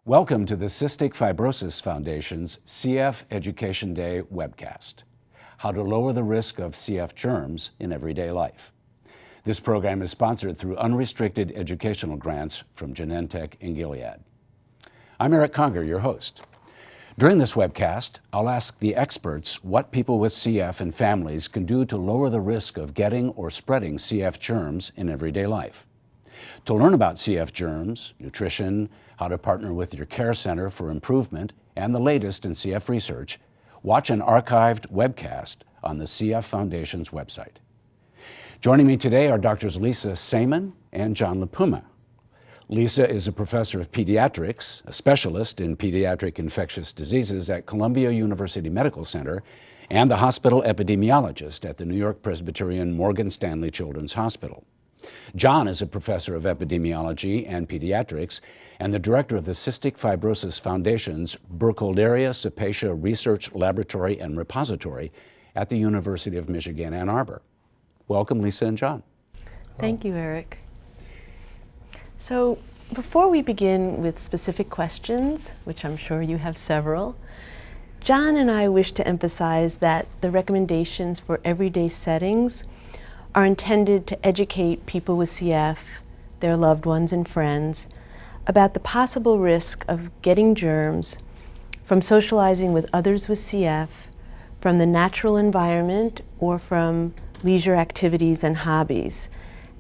Welcome to the Cystic Fibrosis Foundation's CF Education Day webcast, How to Lower the Risk of CF Germs in Everyday Life. This program is sponsored through unrestricted educational grants from Genentech and Gilead. I'm Eric Conger, your host. During this webcast, I'll ask the experts what people with CF and families can do to lower the risk of getting or spreading CF germs in everyday life. To learn about CF germs, nutrition, how to partner with your care center for improvement, and the latest in CF research, watch an archived webcast on the CF Foundation's website. Joining me today are Drs. Lisa Seaman and John LaPuma. Lisa is a professor of pediatrics, a specialist in pediatric infectious diseases at Columbia University Medical Center, and the hospital epidemiologist at the New York Presbyterian Morgan Stanley Children's Hospital. John is a professor of epidemiology and pediatrics and the director of the Cystic Fibrosis Foundation's Burkholderia Cepacia Research Laboratory and Repository at the University of Michigan, Ann Arbor. Welcome, Lisa and John. Thank you, Eric. So before we begin with specific questions, which I'm sure you have several, John and I wish to emphasize that the recommendations for everyday settings are intended to educate people with CF, their loved ones and friends, about the possible risk of getting germs from socializing with others with CF, from the natural environment, or from leisure activities and hobbies.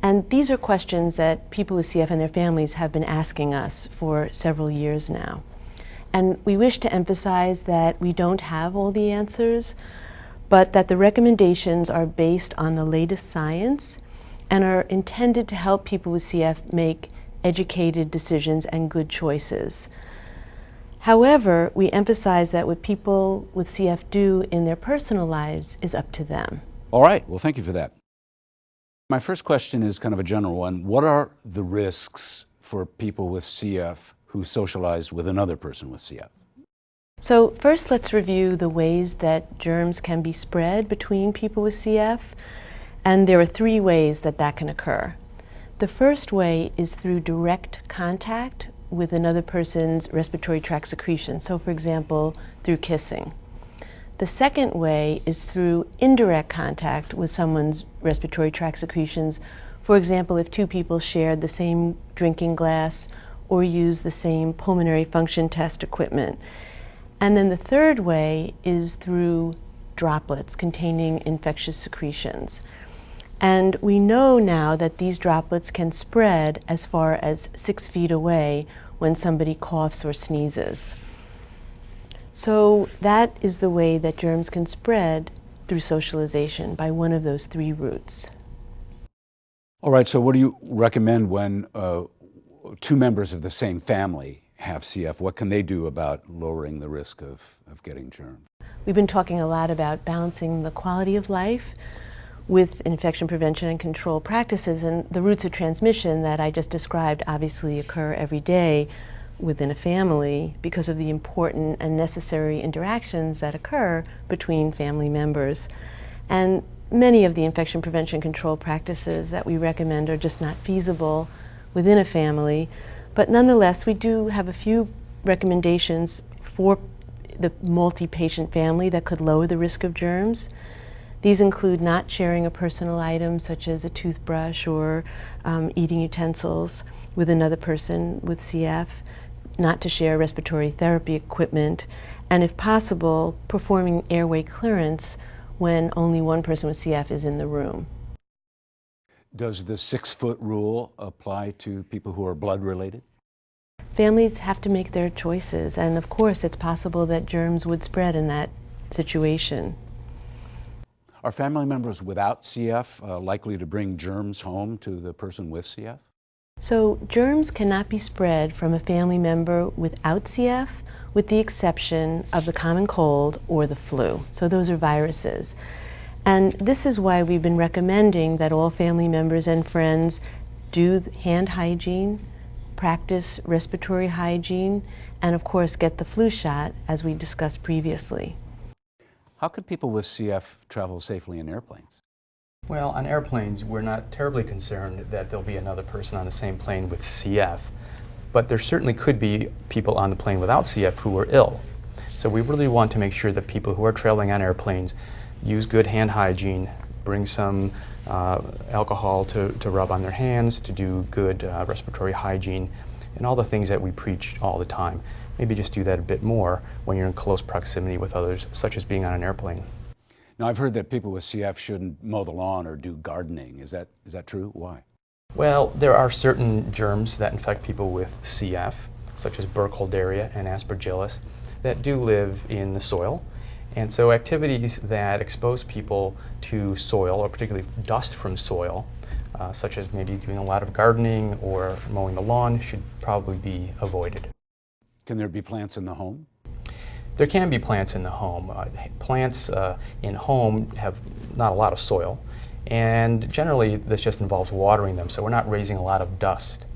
And these are questions that people with CF and their families have been asking us for several years now. And we wish to emphasize that we don't have all the answers, but that the recommendations are based on the latest science and are intended to help people with CF make educated decisions and good choices. However, we emphasize that what people with CF do in their personal lives is up to them. All right, well, thank you for that. My first question is kind of a general one. What are the risks for people with CF who socialize with another person with CF? So first, let's review the ways that germs can be spread between people with CF. And there are three ways that that can occur. The first way is through direct contact with another person's respiratory tract secretion. So for example, through kissing. The second way is through indirect contact with someone's respiratory tract secretions. For example, if two people shared the same drinking glass or use the same pulmonary function test equipment. And then the third way is through droplets containing infectious secretions. And we know now that these droplets can spread as far as 6 feet away when somebody coughs or sneezes. So that is the way that germs can spread through socialization, by one of those three routes. All right, so what do you recommend when two members of the same family have CF? What can they do about lowering the risk of getting germs? We've been talking a lot about balancing the quality of life with infection prevention and control practices, and the routes of transmission that I just described obviously occur every day within a family because of the important and necessary interactions that occur between family members. And many of the infection prevention control practices that we recommend are just not feasible within a family. But nonetheless, we do have a few recommendations for the multi-patient family that could lower the risk of germs. These include not sharing a personal item such as a toothbrush or eating utensils with another person with CF, not to share respiratory therapy equipment, and if possible, performing airway clearance when only one person with CF is in the room. Does the 6-foot rule apply to people who are blood related? Families have to make their choices, and of course it's possible that germs would spread in that situation. Are family members without CF likely to bring germs home to the person with CF? So germs cannot be spread from a family member without CF, with the exception of the common cold or the flu. So those are viruses. And this is why we've been recommending that all family members and friends do hand hygiene, practice respiratory hygiene, and of course get the flu shot, as we discussed previously. How could people with CF travel safely in airplanes? Well, on airplanes, we're not terribly concerned that there'll be another person on the same plane with CF. but there certainly could be people on the plane without CF who are ill. So we really want to make sure that people who are traveling on airplanes use good hand hygiene, bring some alcohol to rub on their hands, to do good respiratory hygiene, and all the things that we preach all the time. Maybe just do that a bit more when you're in close proximity with others, such as being on an airplane. Now, I've heard that people with CF shouldn't mow the lawn or do gardening. Is that true? Why? Well, there are certain germs that infect people with CF, such as Burkholderia and Aspergillus, that do live in the soil. And so activities that expose people to soil, or particularly dust from soil, such as maybe doing a lot of gardening or mowing the lawn, should probably be avoided. Can there be plants in the home? There can be plants in the home. Plants in home have not a lot of soil, and generally this just involves watering them, so we're not raising a lot of dust.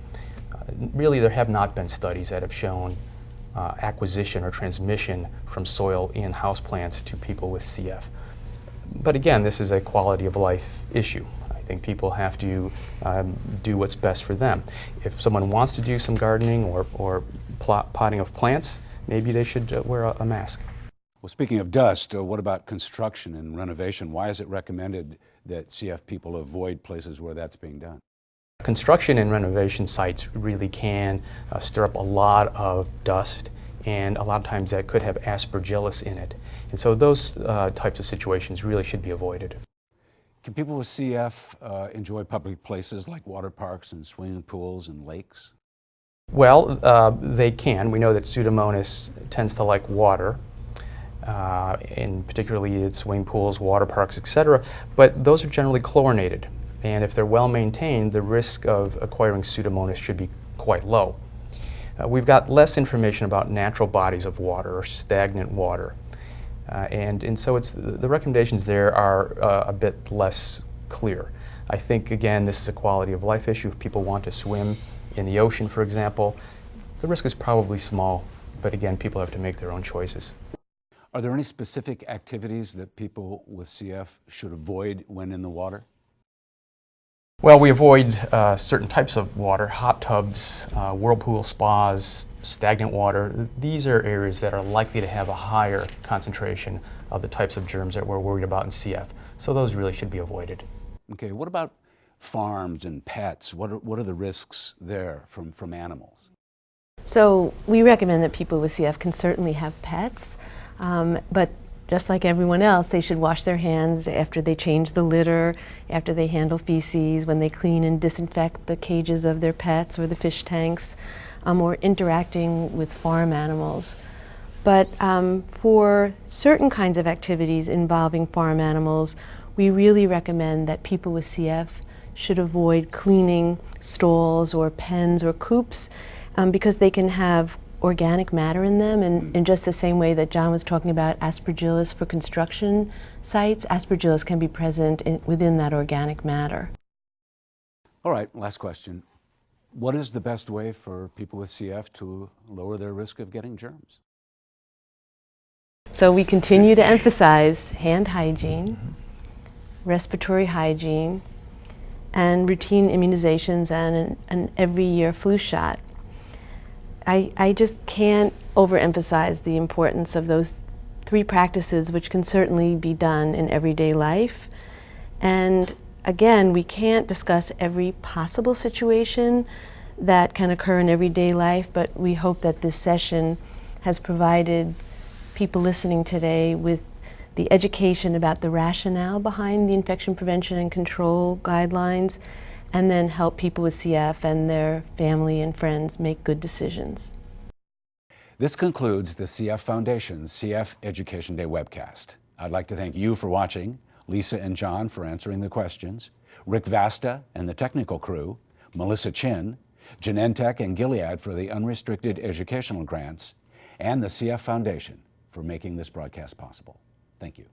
Really, there have not been studies that have shown acquisition or transmission from soil in houseplants to people with CF. But again, this is a quality of life issue. I think people have to do what's best for them. If someone wants to do some gardening or potting of plants, maybe they should wear a mask. Well, speaking of dust, what about construction and renovation? Why is it recommended that CF people avoid places where that's being done? Construction and renovation sites really can stir up a lot of dust, and a lot of times that could have aspergillus in it. And so those types of situations really should be avoided. Can people with CF enjoy public places like water parks and swimming pools and lakes? Well, they can. We know that Pseudomonas tends to like water, and particularly in swimming pools, water parks, etc. But those are generally chlorinated. And if they're well maintained, the risk of acquiring Pseudomonas should be quite low. We've got less information about natural bodies of water or stagnant water. And so the recommendations there are a bit less clear. I think, again, this is a quality of life issue. If people want to swim in the ocean, for example, the risk is probably small. But again, people have to make their own choices. Are there any specific activities that people with CF should avoid when in the water? Well, we avoid certain types of water, hot tubs, whirlpool spas, stagnant water. These are areas that are likely to have a higher concentration of the types of germs that we're worried about in CF. So those really should be avoided. Okay, what about farms and pets? What are the risks there from animals? So we recommend that people with CF can certainly have pets, but just like everyone else, they should wash their hands after they change the litter, after they handle feces, when they clean and disinfect the cages of their pets or the fish tanks, or interacting with farm animals. But for certain kinds of activities involving farm animals, we really recommend that people with CF should avoid cleaning stalls or pens or coops because they can have organic matter in them, and in just the same way that John was talking about aspergillus for construction sites, aspergillus can be present within that organic matter. All right, last question. What is the best way for people with CF to lower their risk of getting germs? So we continue to emphasize hand hygiene, respiratory hygiene, and routine immunizations and an every year flu shot. I just can't overemphasize the importance of those three practices, which can certainly be done in everyday life. And again, we can't discuss every possible situation that can occur in everyday life, but we hope that this session has provided people listening today with the education about the rationale behind the infection prevention and control guidelines, and then help people with CF and their family and friends make good decisions. This concludes the CF Foundation's CF Education Day webcast. I'd like to thank you for watching, Lisa and John for answering the questions, Rick Vasta and the technical crew, Melissa Chin, Genentech and Gilead for the unrestricted educational grants, and the CF Foundation for making this broadcast possible. Thank you.